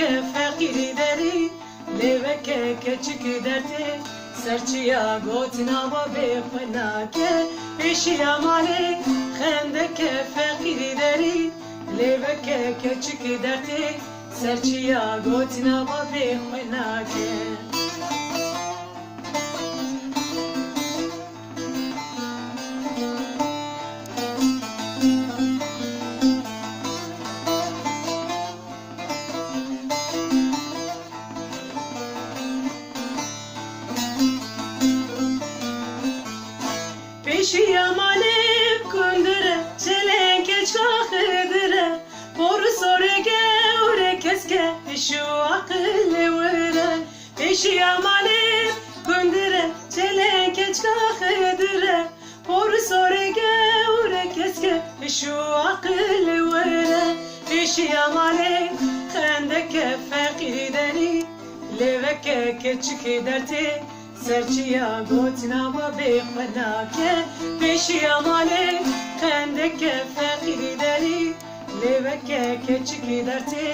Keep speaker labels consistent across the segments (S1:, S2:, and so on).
S1: خندك فقير داري لبك كچك درتي سرچيا گوتنا و بخناك بشيا مالي خندك فقير داري لبك كچك درتي سرچيا گوتنا و بخناك Peşiya malip kundure, çelenke çakıdire, boru sorege ure keske, şu akıllı vere. Peşiya malip kundure, çelenke çakıdire, boru sorege ure keske, şu akıllı vere. Peşiya malip kandeke fakir deri, leveke keçik derti. سرچیا گوتنا و بخناکه پیشیا ماله خندک فقیر داری لیوکه کچکی درتی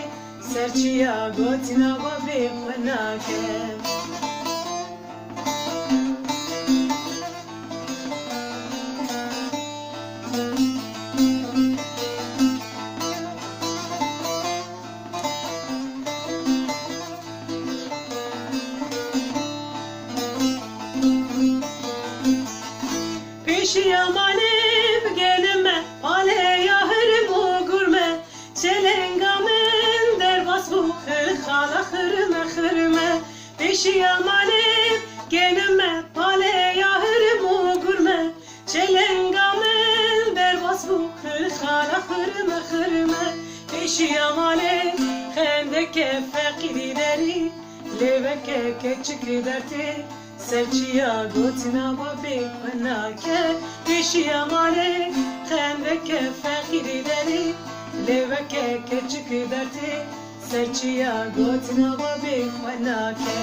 S1: سرچیا گوتنا و بخناکه Peşiya malip gelime, ale yahrim o gurme, çelengamen derbas bu khala khırme khırme. Peşiya malip gelime, ale yahrim o gurme, çelengamen derbas bu khala khırme khırme. Peşiya malip xendeke fakir deri, leveke keçik derti. سرچیا گوتنا و بخناکه پیشیا ماله خندک فقیر داری لیوکه کچک درتی سرچیا گوتنا و بخناکه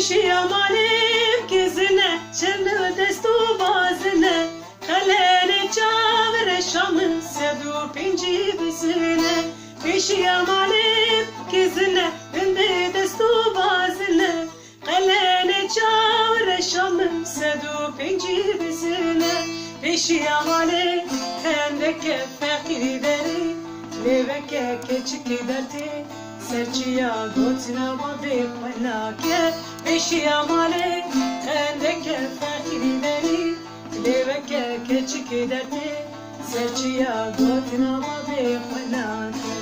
S1: Peşiya malip kizine, çırlı destu bazine, kalene çavre şamın sedu pinci bizine. Peşiya malip kizine, binde destu bazine, kalene çavre şamın sedu pinci bizine. Peşiya malip kendeke fakir deri, leveke keçik derti. سرچیا گوتنا و بخناکه پیشیا ماله خندکه فقیر دری لیوکه کچک درتی سرچیا گوتنا و بخناکه